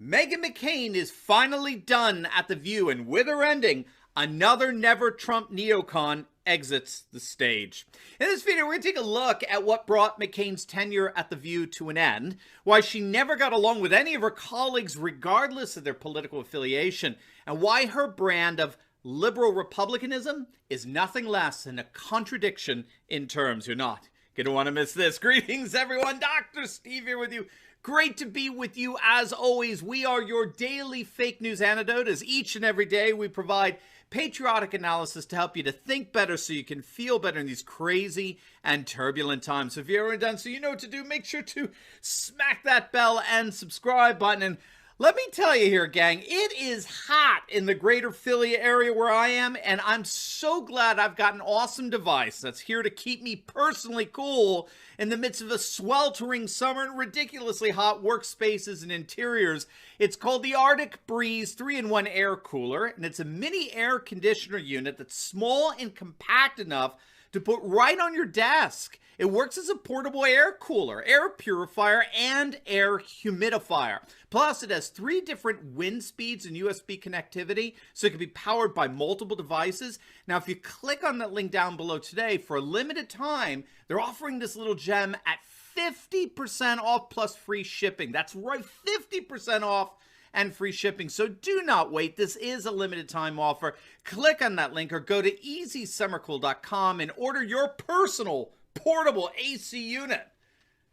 Meghan McCain is finally done at The View, and with her ending, another Never Trump neocon exits the stage. In this video, we're going to take a look at what brought McCain's tenure at The View to an end, why she never got along with any of her colleagues regardless of their political affiliation, and why her brand of liberal republicanism is nothing less than a contradiction in terms. You're not going to want to miss this. Greetings, everyone. Dr. Steve here with you. Great to be with you as always. We are your daily fake news antidote, as each and every day we provide patriotic analysis to help you to think better so you can feel better in these crazy and turbulent times. So if you're already done so you know what to do, make sure to smack that bell and subscribe button. And let me tell you here, gang, it is hot in the greater Philly area where I am, and I'm so glad I've got an awesome device that's here to keep me personally cool in the midst of a sweltering summer and ridiculously hot workspaces and interiors. It's called the Arctic Breeze 3-in-1 air cooler, and it's a mini air conditioner unit that's small and compact enough to put right on your desk. It works as a portable air cooler, air purifier, and air humidifier. Plus, it has 3 different wind speeds and USB connectivity, so it can be powered by multiple devices. Now, if you click on that link down below today, for a limited time, they're offering this little gem at 50% off plus free shipping. That's right, 50% off and free shipping. So do not wait. This is a limited time offer. Click on that link or go to easysummercool.com and order your personal portable AC unit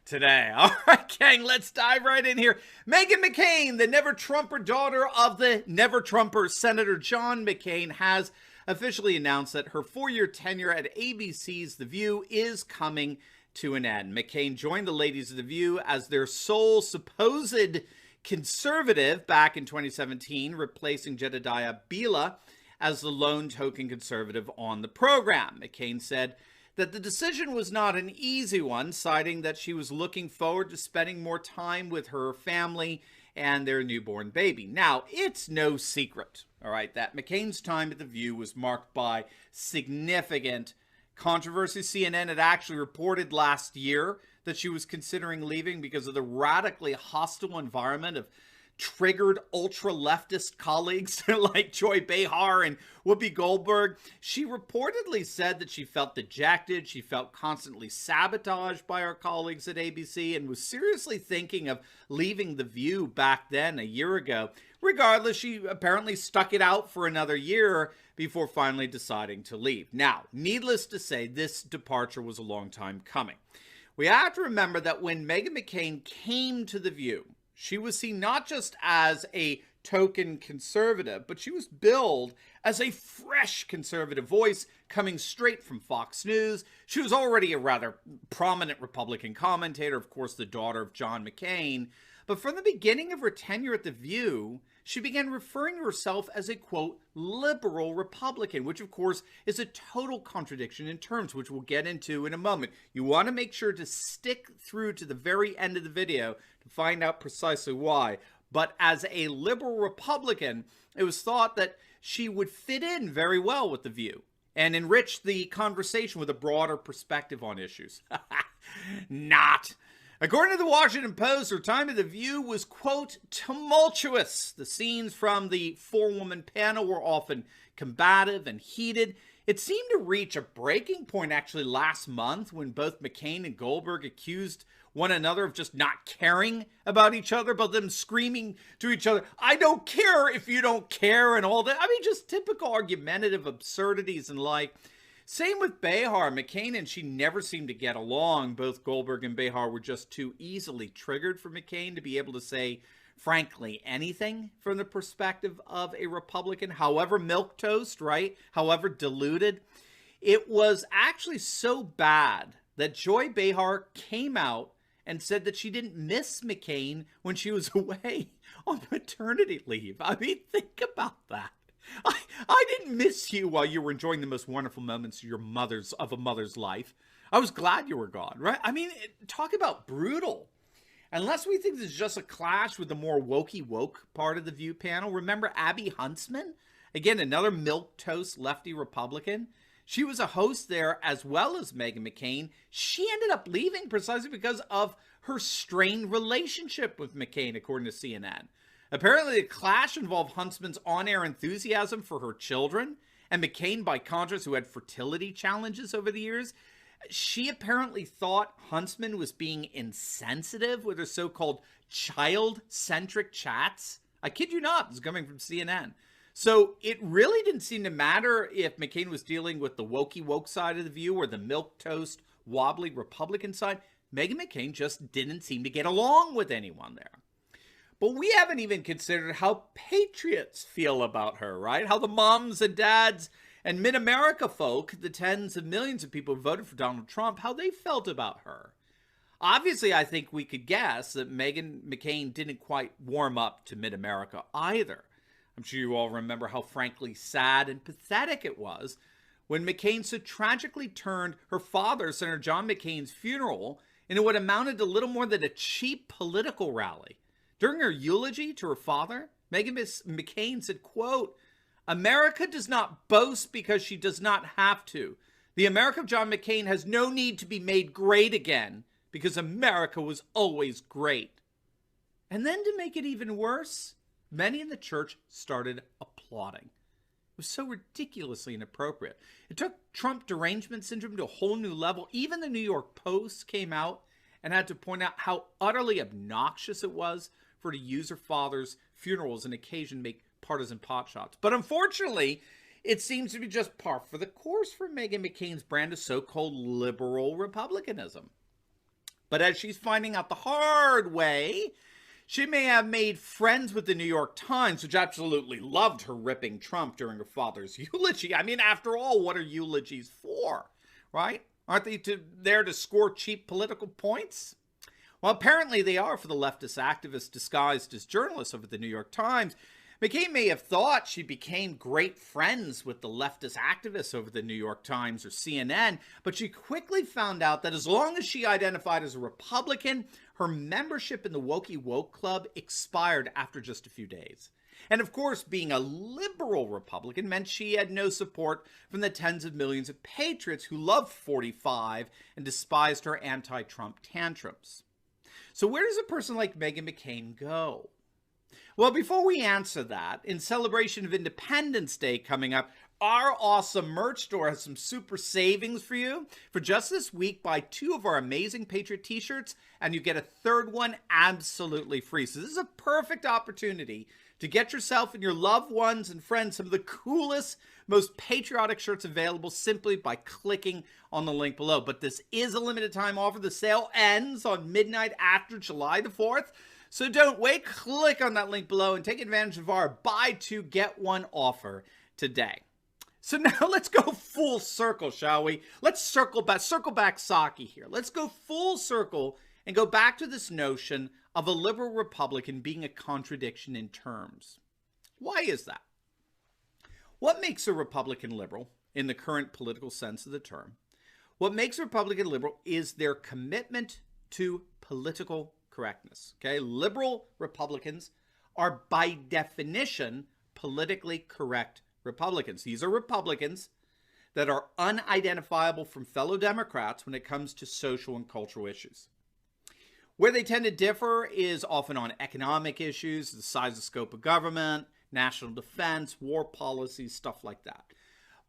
today. All right, gang, let's dive right in here. Meghan McCain, the never-Trumper daughter of the never-Trumper Senator John McCain, has officially announced that her 4-year tenure at ABC's The View is coming to an end. McCain joined the ladies of The View as their sole supposed conservative back in 2017, replacing Jedediah Bila as the lone token conservative on the program. McCain said that the decision was not an easy one, citing that she was looking forward to spending more time with her family and their newborn baby. Now, it's no secret, all right, that McCain's time at The View was marked by significant controversy. CNN had actually reported last year that she was considering leaving because of the radically hostile environment of triggered ultra-leftist colleagues like Joy Behar and Whoopi Goldberg. She reportedly said that she felt dejected, she felt constantly sabotaged by her colleagues at ABC, and was seriously thinking of leaving The View back then, a year ago. Regardless, she apparently stuck it out for another year before finally deciding to leave. Now, needless to say, this departure was a long time coming. We have to remember that when Meghan McCain came to The View, she was seen not just as a token conservative, but she was billed as a fresh conservative voice coming straight from Fox News. She was already a rather prominent Republican commentator, of course, the daughter of John McCain. But from the beginning of her tenure at The View, she began referring to herself as a, quote, liberal Republican, which, of course, is a total contradiction in terms, which we'll get into in a moment. You want to make sure to stick through to the very end of the video to find out precisely why. But as a liberal Republican, it was thought that she would fit in very well with The View and enrich the conversation with a broader perspective on issues. Not. According to the Washington Post, her time at The View was, quote, tumultuous. The scenes from the 4-woman panel were often combative and heated. It seemed to reach a breaking point actually last month when both McCain and Goldberg accused one another of just not caring about each other, but them screaming to each other, I don't care if you don't care, and all that. I mean, just typical argumentative absurdities and like. Same with Behar. McCain and she never seemed to get along. Both Goldberg and Behar were just too easily triggered for McCain to be able to say, frankly, anything from the perspective of a Republican, however milquetoast, right? However diluted. It was actually so bad that Joy Behar came out and said that she didn't miss McCain when she was away on maternity leave. I mean, think about that. I didn't miss you while you were enjoying the most wonderful moments of a mother's life. I was glad you were gone, right? I mean, talk about brutal. Unless we think this is just a clash with the more wokey woke part of the View panel. Remember Abby Huntsman? Again, another milquetoast lefty Republican. She was a host there as well as Meghan McCain. She ended up leaving precisely because of her strained relationship with McCain, according to CNN. Apparently, the clash involved Huntsman's on-air enthusiasm for her children, and McCain, by contrast, who had fertility challenges over the years. She apparently thought Huntsman was being insensitive with her so-called child-centric chats. I kid you not, this is coming from CNN. So it really didn't seem to matter if McCain was dealing with the wokey woke side of the view or the milquetoast, wobbly Republican side. Meghan McCain just didn't seem to get along with anyone there. But we haven't even considered how patriots feel about her, right? How the moms and dads and mid-America folk, the tens of millions of people who voted for Donald Trump, how they felt about her. Obviously, I think we could guess that Meghan McCain didn't quite warm up to mid-America either. I'm sure you all remember how frankly sad and pathetic it was when McCain so tragically turned her father, Senator John McCain's funeral, into what amounted to little more than a cheap political rally. During her eulogy to her father, Meghan McCain said, quote, "America does not boast because she does not have to. The America of John McCain has no need to be made great again because America was always great." And then to make it even worse, many in the church started applauding. It was so ridiculously inappropriate. It took Trump derangement syndrome to a whole new level. Even the New York Post came out and had to point out how utterly obnoxious it was for her to use her father's funeral as an occasion to make partisan potshots. But unfortunately, it seems to be just par for the course for Meghan McCain's brand of so-called liberal republicanism. But as she's finding out the hard way, she may have made friends with the New York Times, which absolutely loved her ripping Trump during her father's eulogy. I mean, after all, what are eulogies for, right? Aren't they there to score cheap political points? Well, apparently they are for the leftist activists disguised as journalists over at the New York Times. McCain may have thought she became great friends with the leftist activists over the New York Times or CNN, but she quickly found out that as long as she identified as a Republican, her membership in the Wokey Woke Club expired after just a few days. And of course, being a liberal Republican meant she had no support from the tens of millions of patriots who loved 45 and despised her anti-Trump tantrums. So where does a person like Meghan McCain go? Well, before we answer that, in celebration of Independence Day coming up, our awesome merch store has some super savings for you. For just this week, buy 2 of our amazing Patriot t-shirts and you get a third one absolutely free. So this is a perfect opportunity to get yourself and your loved ones and friends some of the coolest, most patriotic shirts available simply by clicking on the link below. But this is a limited time offer. The sale ends on midnight after July the 4th. So don't wait, click on that link below and take advantage of our buy 2, get 1 offer today. So now let's go full circle, shall we? Let's circle back Saki here. Let's go full circle and go back to this notion of a liberal Republican being a contradiction in terms. Why is that? What makes a Republican liberal in the current political sense of the term? What makes a Republican liberal is their commitment to political correctness. Okay, liberal Republicans are by definition politically correct Republicans. These are Republicans that are unidentifiable from fellow Democrats when it comes to social and cultural issues. Where they tend to differ is often on economic issues, the size and scope of government, national defense, war policies, stuff like that.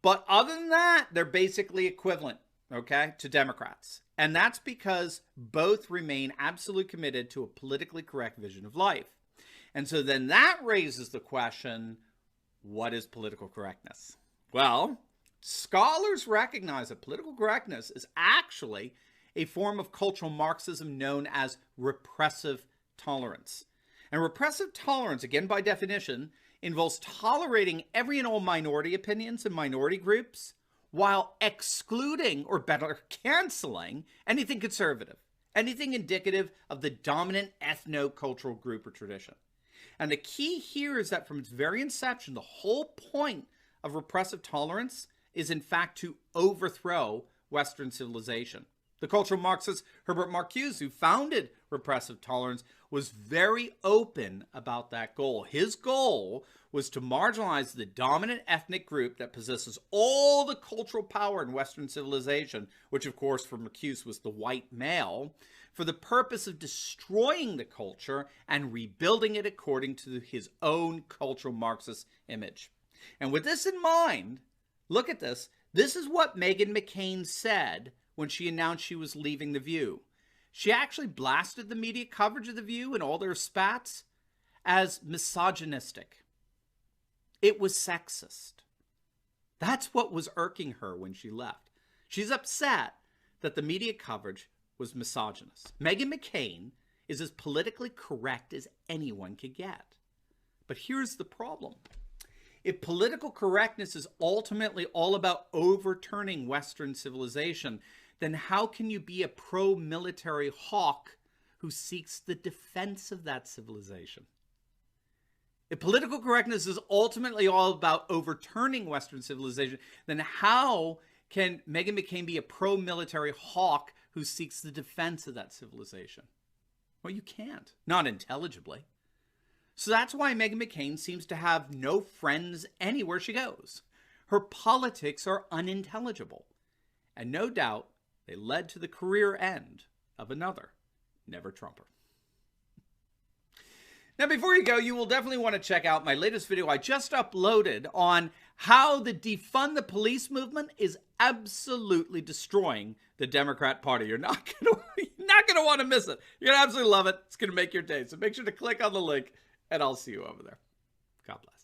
But other than that, they're basically equivalent, okay, to Democrats. And that's because both remain absolutely committed to a politically correct vision of life. And so then that raises the question, what is political correctness? Well, scholars recognize that political correctness is actually a form of cultural Marxism known as repressive tolerance. And repressive tolerance, again by definition, involves tolerating every and all minority opinions and minority groups while excluding, or better, canceling anything conservative, anything indicative of the dominant ethno-cultural group or tradition. And the key here is that from its very inception, the whole point of repressive tolerance is in fact to overthrow Western civilization. The cultural Marxist Herbert Marcuse, who founded repressive tolerance, was very open about that goal. His goal was to marginalize the dominant ethnic group that possesses all the cultural power in Western civilization, which of course for Marcuse was the white male, for the purpose of destroying the culture and rebuilding it according to his own cultural Marxist image. And with this in mind, look at this. This is what Meghan McCain said when she announced she was leaving The View. She actually blasted the media coverage of The View and all their spats as misogynistic. It was sexist. That's what was irking her when she left. She's upset that the media coverage was misogynist. Meghan McCain is as politically correct as anyone could get. But here's the problem. If political correctness is ultimately all about overturning Western civilization, then how can you be a pro-military hawk who seeks the defense of that civilization? If political correctness is ultimately all about overturning Western civilization, then how can Meghan McCain be a pro-military hawk who seeks the defense of that civilization? Well, you can't. Not intelligibly. So that's why Meghan McCain seems to have no friends anywhere she goes. Her politics are unintelligible. And no doubt they led to the career end of another never-Trumper. Now, before you go, you will definitely want to check out my latest video I just uploaded on how the defund the police movement is absolutely destroying the Democrat Party. You're not going to want to miss it. You're going to absolutely love it. It's going to make your day. So make sure to click on the link, and I'll see you over there. God bless.